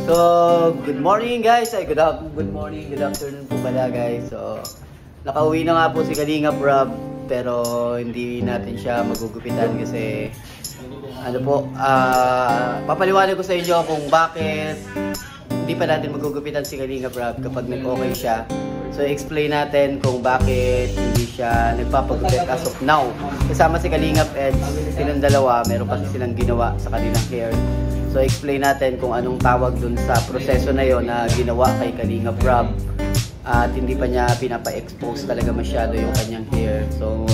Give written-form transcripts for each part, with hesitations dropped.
So, good morning guys. Ay, good morning, good afternoon po pala guys. So, nakauwi na nga po si Kalingap Rob, pero hindi natin siya magugupitan kasi ano po, papaliwanag ko sa inyo kung bakit hindi pa natin magugupitan si Kalingap Rob kapag nag-okay siya. So, explain natin kung bakit hindi siya nagpapagupit as of now. Kasama si Kalingap Ed, silang dalawa, meron kasi silang ginawa sa kanilang hair. So, explain natin kung anong tawag dun sa proseso na yon na ginawa kay Kalingap Rob. At hindi pa niya pinapa-expose talaga masyado yung kanyang hair. So,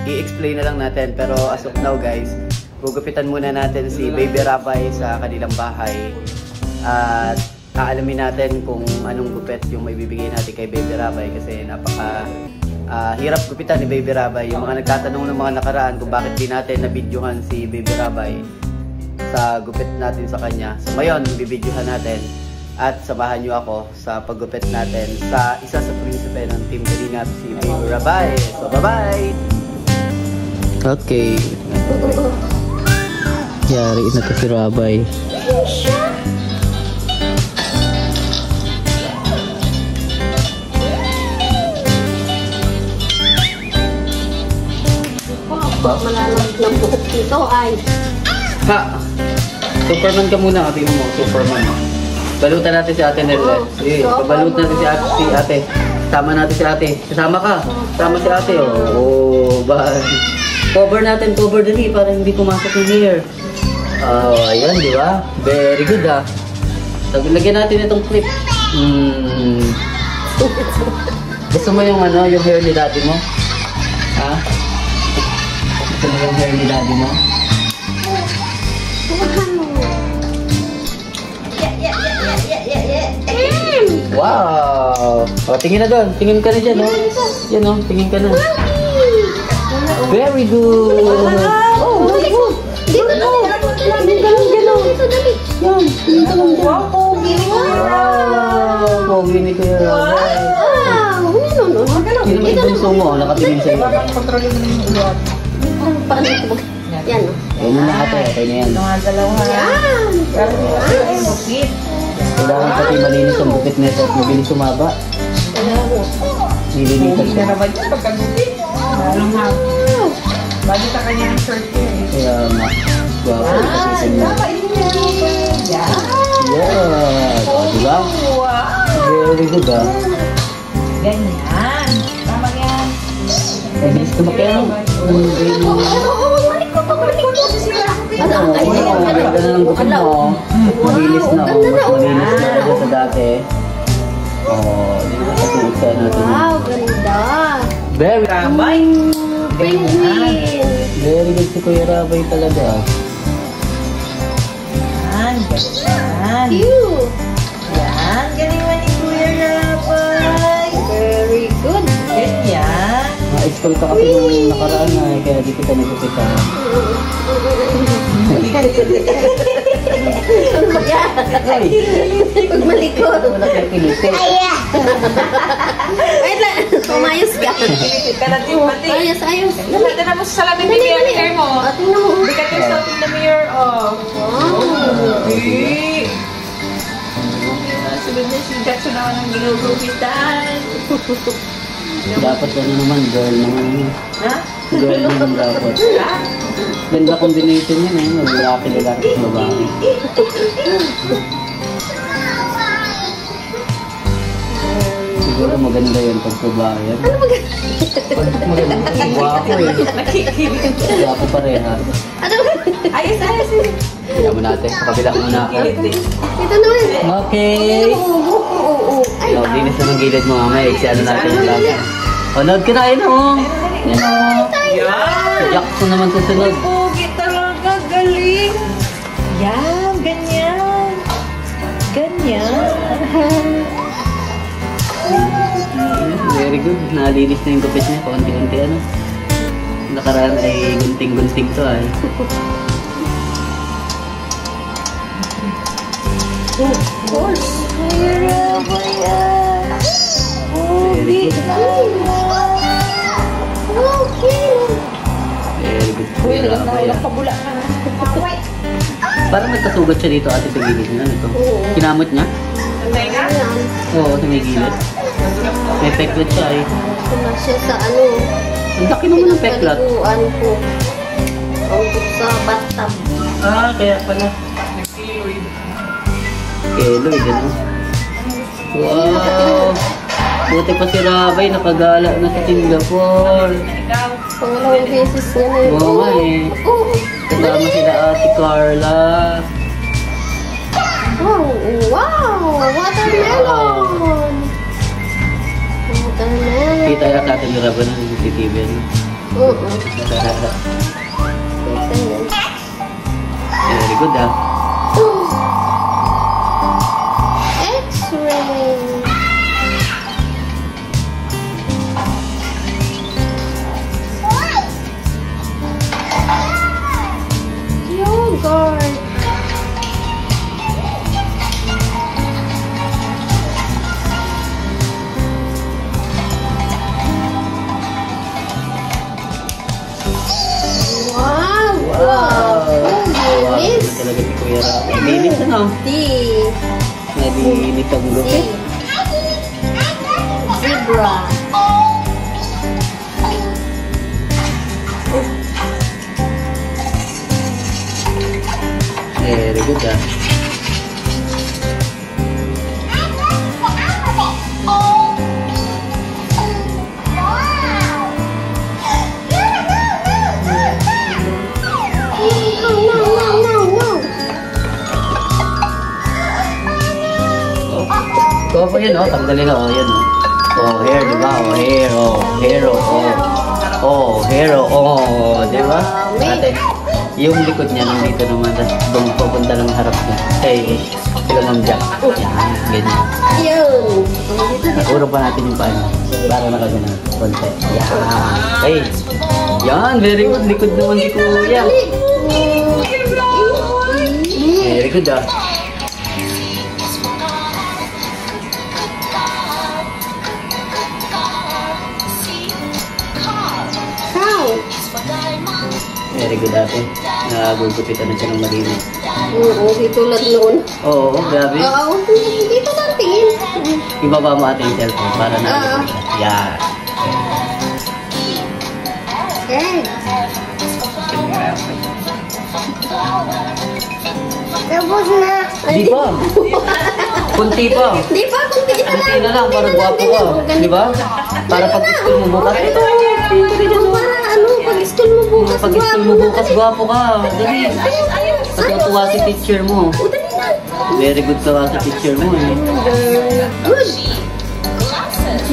i-explain na lang natin. Pero as of now guys, gugupitan muna natin si Baby Rabay sa kanilang bahay. At aalamin natin kung anong gupit yung may bibigay natin kay Baby Rabay. Kasi napaka hirap gupitan ni Baby Rabay. Yung mga nagtatanong ng mga nakaraan kung bakit di natin na-videohan si Baby Rabay sa gupit natin sa kanya. So ngayon, bibidyohan natin at samahan nyo ako sa paggupit natin sa isa sa prinsipe ng Team Kalingap, si Baby Rabay. So bye-bye! Okay. Yari na to si Rabay. Malalamig ng buhok dito ay Ha! Superman ka muna, tingnan mo, Superman. Balutan natin si Ate Nelle. Sige, pabalut natin si Ate. Sama natin si Ate. Kasama ka. Sama si Ate. Oh, bye. Cover natin, cover dali para hindi pumasok yung hair. Oh, ayan, di ba? Very good ah. Lagyan natin itong clip. Gusto mo yung ano, yung hair ni daddy mo? Ha? Gusto mo yung hair ni daddy mo? Wow! O, tingin na doon. Tingin ka na dyan, oh. Yan, oh. Tingin ka na. Very good! Oh, dito na. Gano'n. Yan. Dito lang. Wow! Pogi ni Kuya Rabay. Sino may bunso mo? Nakatingin sa'yo. Yan, oh. Ayun na ate. Okay na yan. Yan. Kailangan pati malinis ang bukit nito at mabilis sumaba. Nililitan siya. Bago sa kanya ang shirt ko eh. Kaya nga. Guwapo kasi niya. Yeah. Diba? Very good ah. Ganyan. Tama yan. Mabilis tumakyan. Ang ganda na ng bukit mo. Mabilis na. Mabilis na agad sa dati. Oh, dito natin. Wow, ganda. Very Rabay. Penguin. Very good si Kuya Rabay talaga. Yan. Ganyan. Cute. Yan. Galing mo ni Kuya Rabay. Very good. Ganyan. Na-expel ka kasi nung nakaraan na kaya di kita nagupitan. Ano ba yan? Pag malikot. Wala kaya kiliti. Wait lang. Pumayos ka. Pilipit ka natin pati. Ayos. Natin na mo sa salamin ni hair mo. Tingnan mo. Look at yourself in the mirror. Oh. Okay. Sunod na sigat siya naman ang ginugupitan. Dapat ano naman, girl naman yun. Ha? Girl naman dapat. Ha? Ganda combination yan eh. Lalaki lalaki sa babae. Siguro maganda yun pag babae. Ano maganda? Pag maganda. Guwapo eh. Nakikilig. Guwapo pareha. Ano? Ayos. Kaya mo natin. Sa kabila muna ako. Ito naman. Okay. Oo. Ay, No, linis na ng gilid mo mamaya. Ano natin yung lasa. O, nod ka na. Ayun o. Yan o. Yan. Jackson naman susunod. Pogi talaga. Galing. Yan. Ganyan. Very good. Nalinis na yung gupit niya. Kaunti-unti ano. Nakaraan ay gunting-gunting to ay. of course. Very good. Okay. Very good. Uy, nakapabula ka na. Parang nagkasugat siya dito ate sa gilid niya. Ito. Oo. Kinamot niya? Ayan. Oo, sa may gilid. May peklat siya eh. Wala siya sa ano. Ang laki naman ng peklat. Pinagpaliguan ko. Ang sa bathtub. Ah, kaya pala. Keloid, ano? Wow! Buti pa si Rabay, nakagala na sa Singapore. Pangalawang beses niya na yun. Oo nga eh. Oo. Kasama sila Ate Carla. Wow! Wow! Watermelon! Watermelon. Kita yung natin ni Rabay ng CCTV. Ano? Oo. Kita yan. Very good ah. X-ray. Yogurt. Wow! Wow! Wow, Linis. talaga si Kuya Rabay. Linis ano? Tea. Nalinis ang lupit. Zebra. Very good ah. So, po yan, oh. Tanggalin na, oh. Yan, oh. Oh, hair, di ba? Oh, hair, oh. Hair, oh. Oh, hair, oh. Di ba? Ate, yung likod niya nandito naman. Tapos doon pupunta ng harap niya. Kay sila Ma'am Jack. Yan, ganyan. Yun. Nakuro pa natin yung paano. Para nakagana. Konti. Yan. Hey. Yan, very good. Likod naman si Kuya. Very good, ah. How? Very good, ate. Nagugupitan na siya ng malinis. Oo, dito lang noon. Oo, grabe. Oo, dito lang tingin. Ibaba mo ate yung cellphone para na. Yan. Okay. Tapos na. Di ba? Kunti pa. Di ba? Kunti na lang. Kunti na lang para gwapo ka. Di ba? Para pag school mo bukas. Ito. Para ano, pag school mo bukas, Pag school mo bukas, gwapo ka. Dali. Natutuwa si teacher mo. O, dali na. Very good ka sa teacher mo eh. Good. G.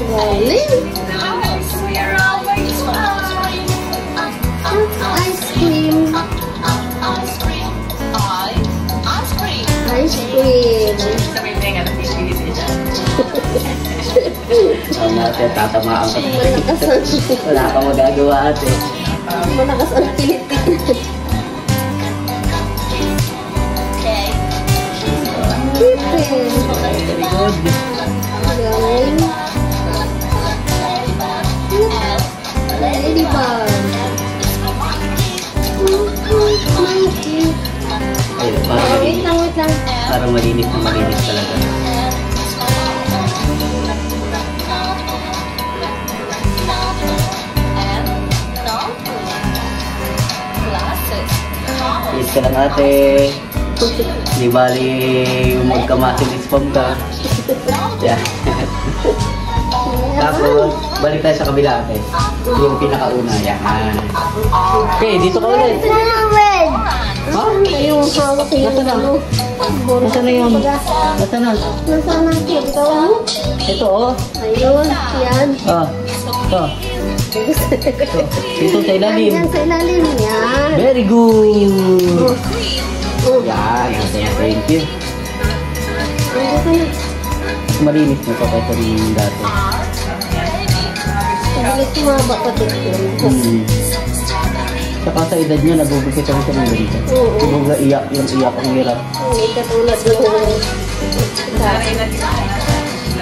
Rolling. Ice cream. Ice cream. Tama ate, tatamaan ka. Malakas ang Wala ka magagawa ate. malakas ang pilit-pilit. Pilit. Very good. Galing. Ladybug. Ayun, para Wait malinis. lang, wait lang. Para malinis na malinis talaga. Please ka lang ate. Di bali magkamasin spam ka. Yeah. Tapos, balik tayo sa kabila ate. Yung pinakauna. Yan. Okay, dito ka ulit. Red. Ha? Yung hawak yung Nasaan na? ano. Nasaan na yun? Nasaan na? Nasaan natin? Ikaw mo? Ito oh. Ayun. Yan. Ah. Ito. Ito. Dito sa ilalim. Yan sa ilalim. Yan. Very good. Oh. Yan. Thank you. Ano ka na? Malinis na ito kaysa ng dati. Pabilis tumaba ka dito. Saka sa edad niya, nagugupitan siya ng ganito. Oo. Kumbaga iyak yung iyak ang hirap. Hindi katulad ng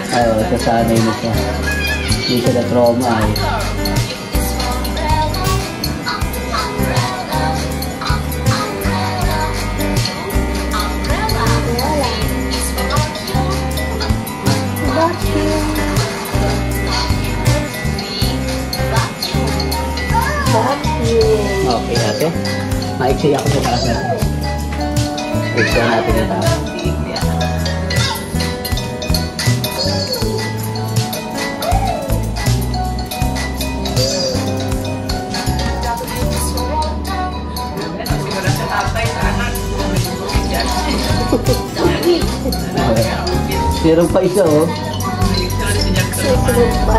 Ay, sasanay na siya. Hindi siya na trauma eh. Okay, ate. Maiksi ako sa taas natin. Iksi natin yung taas. Meron pa isa, oh. Susunod pa.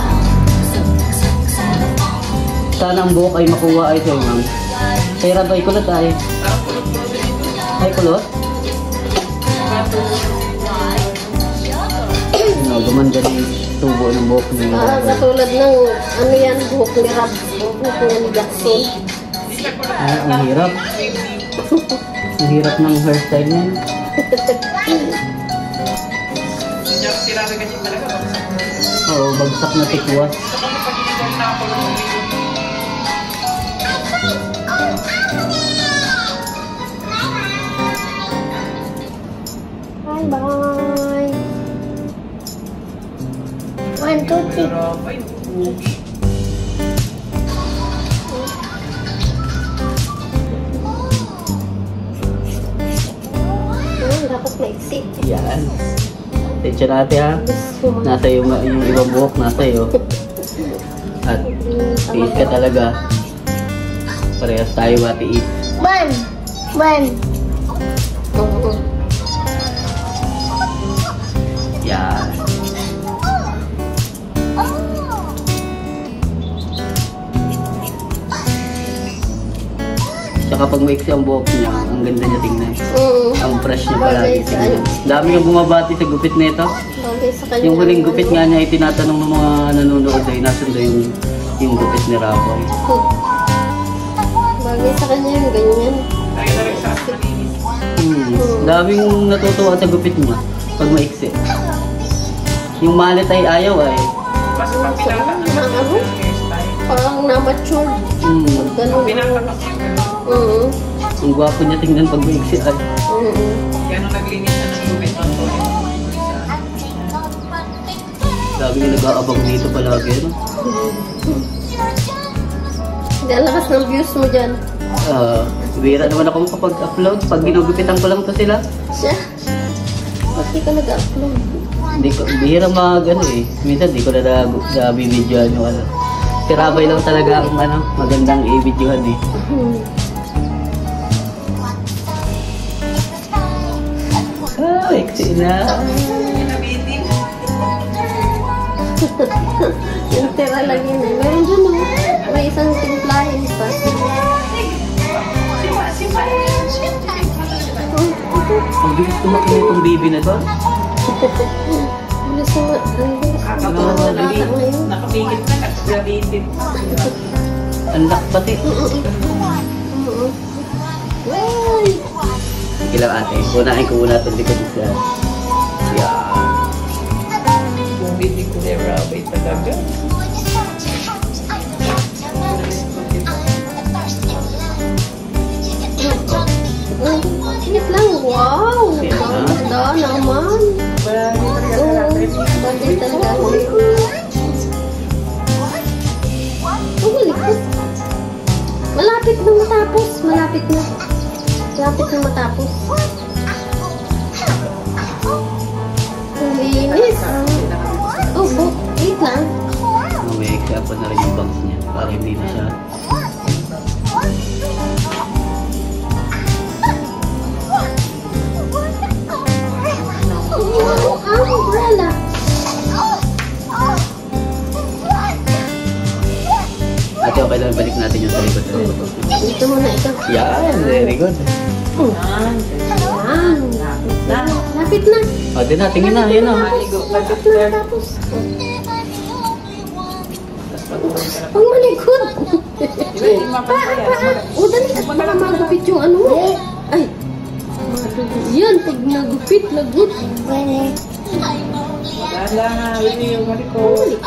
Sana ang buhok ay makuha ay sa'yo, ma'am. Kaya ba kulot ay? Ay, kulot? No, gumanda na yung tubo ng buhok niya. Katulad ng, ano yan, buhok ni Rap. Buhok ni Jackson. Ay, ang hirap. Ang hirap ng hairstyle niya. Oo, bagsak na tikwas. Bye-bye. 1, 2, 3. Dapat maiksi. Yan. Attention natin ha. Nasa yung ibang buhok, nasa iyo. At tiis ka talaga. Parehas tayo matiis. One. Yan. Tsaka pag maiksi ang buhok niya, ang ganda niya tingnan. Ang fresh niya palagi tingnan. Dami kang bumabati sa gupit nito. Bagay sa kanya. Yung huling gupit nga niya ay tinatanong ng mga nanonood ay nasan daw yung gupit ni Raboy. Bagay sa kanya yung ganyan. Daming natutuwa sa gupit niya pag maiksi. Yung malit ay ayaw ay. Parang na-mature. Ganun. Ang gwapo niya tingnan pag maiksi ay. Yan ang naglinis na ng lupit ng toyo. Dami nga nag-aabang dito palagi, no? Ang lakas ng views mo dyan. Bira naman ako kapag-upload. Pag ginugupitan ko lang to sila. Siya? Ba't di ka nag-upload? Hindi ko, bihira ano eh. Minsan di ko na nabibidyoan yung ano. Si Raboy lang talaga ang magandang i-videohan eh. Iksi na. Yung tira lang yun eh. Meron dyan mo. May isang timplahin pa. Ang bilis tumakbo itong baby na to. Bilis mo. Nakapigit na, nag-gravitin. Ang lakpati. Sige lang ate. Unahin ko muna itong likod isa. Yan. Kung hindi ko na Raboy talaga. Init lang. Wow! Ganda naman. Bagay talaga. Malapit na matapos. Malapit na matapos. Ang linis. Oh, wait lang. May kaya pa na rin yung bangs niya. Para hindi na siya. Umbrella. Ate, okay lang balik natin yung sa likod. Ito muna ito. Yan, very good. Lapit na. O, din na, tingin na, yun na. Lapit na tapos. Huwag malikod. Dali. Baka magupit yung ano. Ay. Yan, pag nagupit, lagot. Wala na, hindi yung malikod.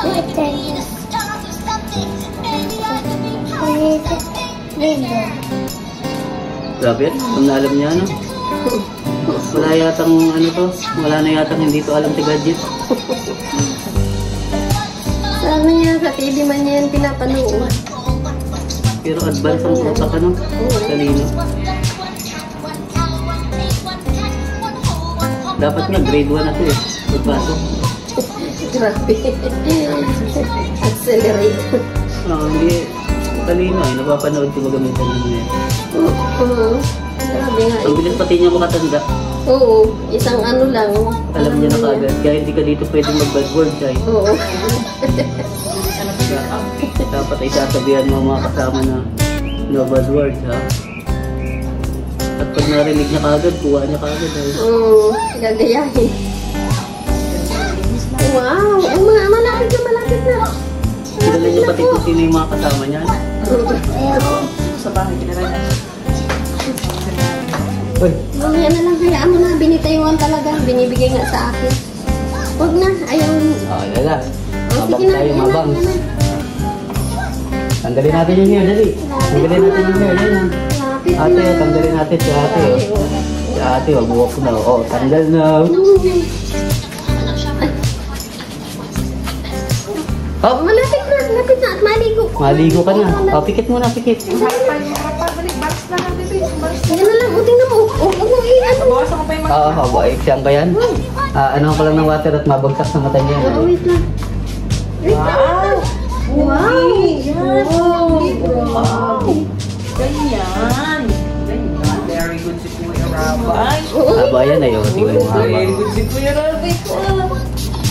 Grabe, kung alam niya, ano? Wala yatang, wala na yatang hindi to alam si Gadget. Sabi niya, sa TV man niya yung pinapanood. Pero advance ang utak, ano? Talino. Dapat nga grade 1 na to eh. Pagpasok. Grabe. Accelerate. Hindi. Talino eh. Napapanood ko magamitan ng net. Oo. Grabe nga. Ang bilis pati niya makatanda. Oo. Isang ano lang. Alam niya na kagad. Kaya hindi ka dito pwedeng mag-bad word siya. Oo. Dapat ay sasabihan mo mga kasama na no bad words, ha? At pag narinig niya kagad, kuha niya kagad. Oo. Gagayahin. Wow. Malapit na, malapit na. Kilala niya pati kung sino yung mga kasama niya. Sa bahay, kinaraya. Uy, Mamaya na lang, hayaan mo na. Binitayuan talaga. Binibigay nga sa akin. Huwag na. Ayaw. lala. Oh, Mabang sige na. tayo, Yan na, mabang. yan na. Tanggalin natin yung hair, dali. Tanggalin natin yung hair, yan. Malapit na. Ate, tanggalin natin si ate. Oh. Si ate, wag na. Oh, tanggal na. Oh, Malapit na. Malapit na. At maligo. maligo ka na. Oh, pikit muna, pikit. Yan na lang. Tingnan mo. Huwag mo i-ano. Bawasan ko pa yung mga... Oo, siyang ba yan? Ano ko lang ng water at mabagsak sa mata niya. Oh, wait lang. Wait lang. Wow. Wow! Ganyan! Ganyan. Very good si Kuya Rabay. Oo. Aba yan ay, tingnan mo haba. Very good si Kuya Rabay ko.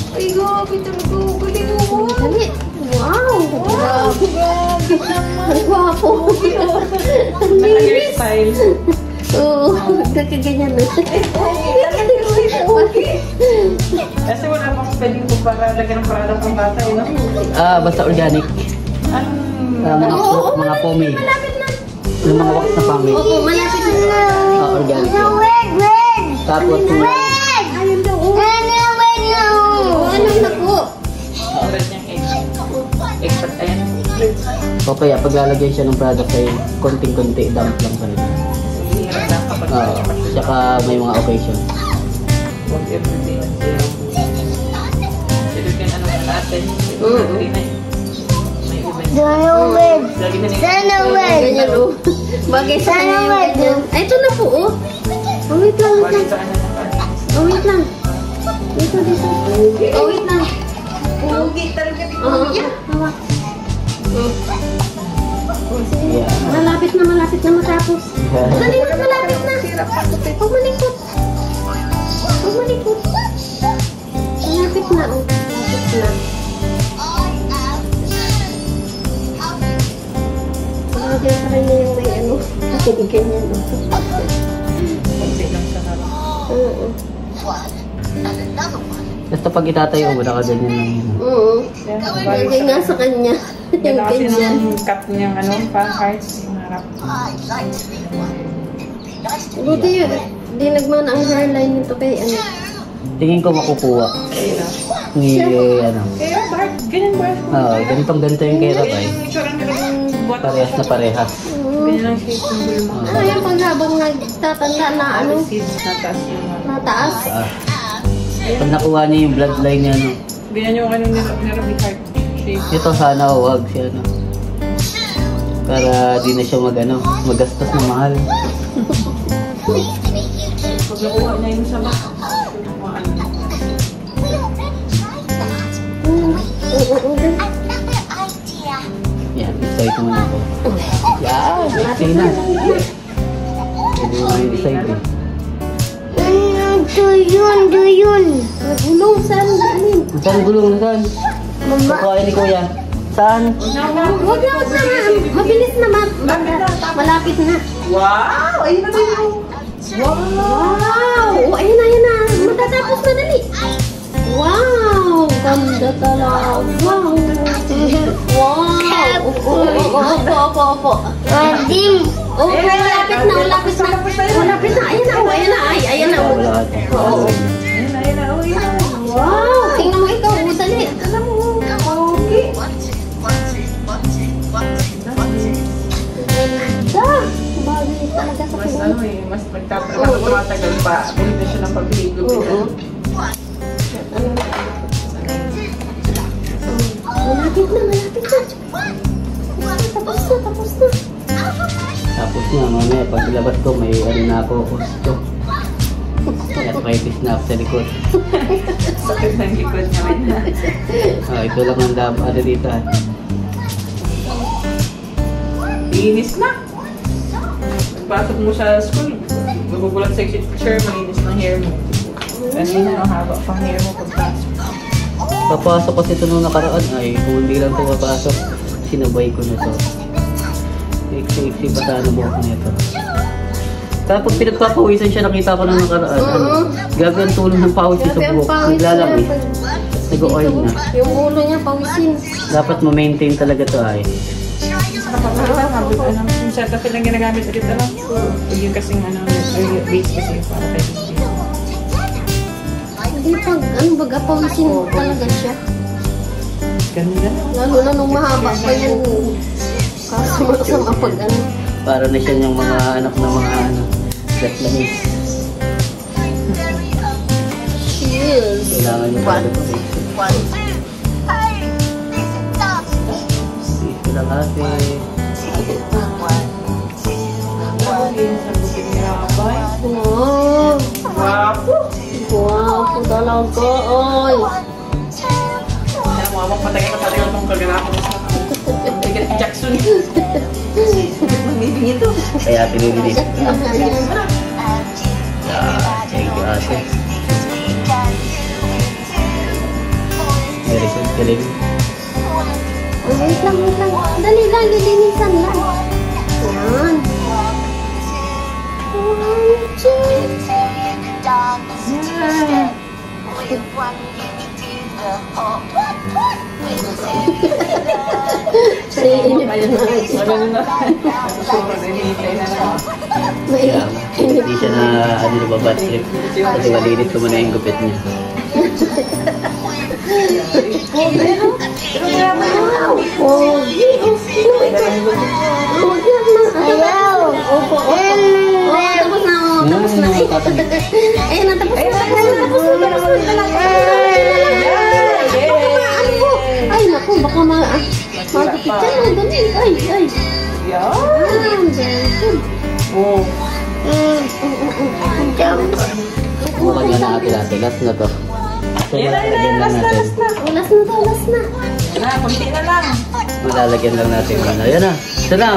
Ay, grabe talaga. Galing mo. Dali. Wow. Grabe, grabe naman. Ang gwapo. Ang linis. Naka-hairstyle. Oo. Kakaganyan na. Kasi wala pang pwedeng kumpara ng product ng bata, no? Basta organic. Anong... Mga pomade. Malapit na. Yung mga wax na pomade. Oo, malapit na. Organic. Tapos yung Ayun daw. Ano na po? Oras niyang expert. Ayan. o kaya paglalagyan siya ng product ay konting-konti, dump lang pa rin. Hirap na kapag Tsaka may mga occasion. huwag everyday lang sila. Sila kan ano na natin. May event. Lagi na Ganyan oh. Bagay sa kanya yung ganyan. Ay, ito na po oh. Oh, wait lang, wait lang. Sa ano na pa. Oh, wait lang. Dito, dito. Oh, wait lang. Pogi talaga ni Oo. Kuya. Hawak. Oh. Oh, sige. Yeah. Malapit na matapos. Dali na, malapit na. Huwag malikot. Huwag malikot. Malapit na, oh. Malapit na. Bagay sa kanya yung may ano. Ganyan, oh. Konti lang sa harap. Oo. Basta pag itatayo mo, nakaganyan lang yun. Oo. Yan, Bagay nga sa kanya. Yan Yung na kasi ganyan. ng cut niyang ano, pa-heart. Yung harap. Buti yun. Di nagmana ang hairline nito kay ano. Tingin ko makukuha. Kaya. Ni, ano. Kaya, Bart, ganyan ba? Ganito yung kay Rabay. Yung itsura nila ng buwan. Parehas na parehas. Ganyan ang shape ng bulma. Ano yung paghabang nagtatanda na ano? Seeds na taas yung ano. Nataas? Pag nakuha niya yung bloodline niya, ano, Ganyan yung ano nila ni heart shape. ito sana huwag siya, ano. Para di na siya magastos na mahal. Pag nakuha niya yung sama, nakuha ano. Yan, decide mo na ako. Yan, sige na. Pwede mo yung decide eh. Nagulong saan? Alin? Saan gulong? Saan? Kukuhain ni Kuya. Saan? Huwag na. Mabilis na. Malapit na. Wow! Ayun na tayo! Wow! Oh, ayun na. Matatapos na dali. Wow! Ganda talaga. Wow! Wow! Opo. Oh, malapit na. Ayan na. Oo. Ayun na, uy. Wow! Tingnan mo ikaw. Dali. Alam mo, okay. Ganda! Bagay talaga sa Mas kanya. ano eh, mas tumatagal pa. Bili na siya ng pagligo. Oo. Malapit na. Tapos na. mamaya paglabas ko may ano na ako, gusto. Arthritis na ako sa likod. Sakit ng likod naman na. Ito lang ang ano dito. Linis na. Pagpasok mo sa school, magugulat sa teacher, malinis ng hair mo. Kanina, ang haba pang hair mo pagpasok. Papasok kasi ito nung nakaraan ay kung hindi lang ito papasok, sinabay ko na ito. Iksi-iksi pa sana buhok na ito. Kaya pag pinagpapawisan siya, nakita ko nung nakaraan. Grabe ang tulong ng pawis sa buhok. Naglalaki. Nag-oil na. Yung ulo niya, pawisin. Dapat ma-maintain talaga ito ay. Yung Cetaphil lang ginagamit ulit na lang. Yung kasing base kasi para kay Hindi pag, baga, pawisin talaga siya. Ganda. Lalo na nung mahaba pa yan. Kasama pag ano. Para na siya yung mga anak ng mga Vietnamese. Cheers. Kailangan niyo talaga ito. Ito lang ate. Wow. Wapo! Wow, talaga. Ay. Mama, patay ka patay itong kaganapan mo sa Bigat Jackson. Mamibing ito. Kaya pinilinis ko na. Thank you ate. Very good, galing. Wait lang, wait lang. Dali lang, lilinisan lang. Yan. 1, 2. Naiinip na nga. Kaya hindi siya na bad trip. Kasi malinis ko muna yung gupit niya. Oh, ayaw. Opo, opo. Tapos na. Tapos na. Ayun na, tapos na. Tapos na. Ay, naku, baka magupit ka na. Dali. Ay, ay. Oh. Bukan nga na ate. Last na to. Yan na, last na. Ulas na to, ulas na. Yan na, kunti na lang. Malalagyan lang natin yung ano. Ayan na. Ito na.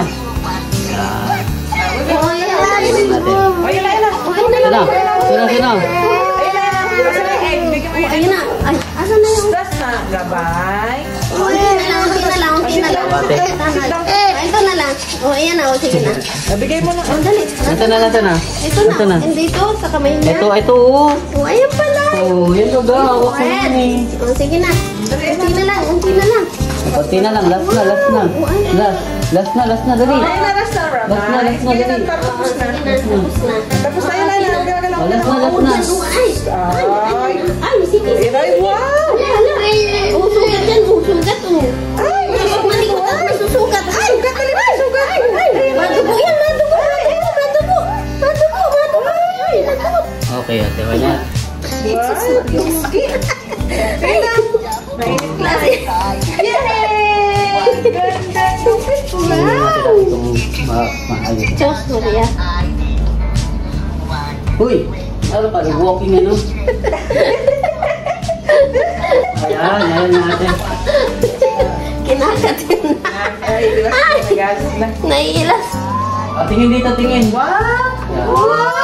Oh, yan na. Ayan natin. O, yan na. Ito na. Ayun na. Ay, asan na yung... Last na. Gabay. Unti na lang. Ito na lang. Oh, ayan na. Sige na. Nabigay mo na. Oh, dali. Ito na. Ito na. Hindi ito, sa kamay niya. Ito. Oh, Oh, ayan pala. yan o ga. Okay na eh. Oh, sige na. Unti na lang. Kunti na lang. Last na. Last na. Dali. Ayun na, last na. Last na, Sige dali. tapos na. Tapos na. Tapos na, yan na. Last na. Ay, sige. Ay, wow! Usugat yan, usugat. Ay, Malikot ako, nasusugat. Ay, sugat na naman, sugat. madugo yan, madugo. Ay, madugo. Okay, ate. Wala. Mainit lang. Yay! Ganda lupit. Tingnan natin itong maayos. Diyos, Maria. Uy! Ano pa? Walking ano? Ayan natin. Kinakatin na. Ay, di ba? Nagalit na. Naiilas. Tingin dito, tingin. Wow! Yan. Wow!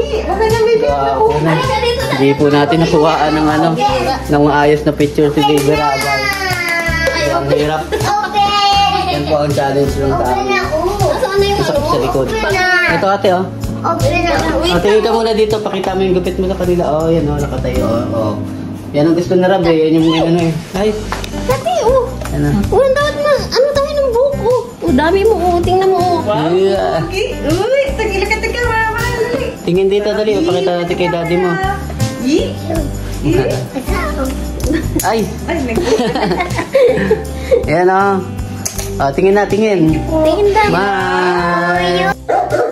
Baka na may Wow, na. Hindi po natin nakuhaan ng ng maayos na picture si Baby Rabay. Ang hirap. Okay. Yan po ang challenge ng tao. Nasaan na yung Sakit sa likod. Ito ate oh. Okay na. Wait. Ate, ka muna dito. Pakita mo yung gupit mo sa kanila. Oh, yan oh. Nakatayo. Oh. Yan ang gusto na Rab eh. Yan yung ano eh. Ay. Dati, oh. Yan na. Oh, ang dami na. Ano tayo ng buhok, oh. Oh, dami mo, oh. Tingnan mo, oh. Wow! Yeah. Okay. Uy! Tagila ka, mama. Dali. Tingin dito dali. Pakita natin kay daddy mo. Yi! Ay. Ay, Yan oh. Tingin na, tingin. Tingin daw. Bye!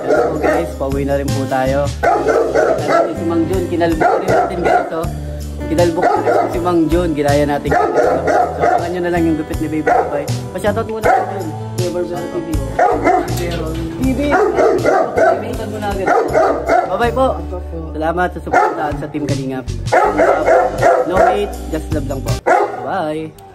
Hello guys, pauwi na rin po tayo. Natin si Mang Jun, kinalbok rin natin guys oh. Kinalbok rin si Mang Jun, ginaya natin. So, abangan nyo na lang yung gupit ni Baby Rabay. Pa-shoutout muna Mang Jun. Imitan mo na agad. Bye-bye po. Salamat sa suportahan sa Team Kalingap. No hate, just love lang po. Bye.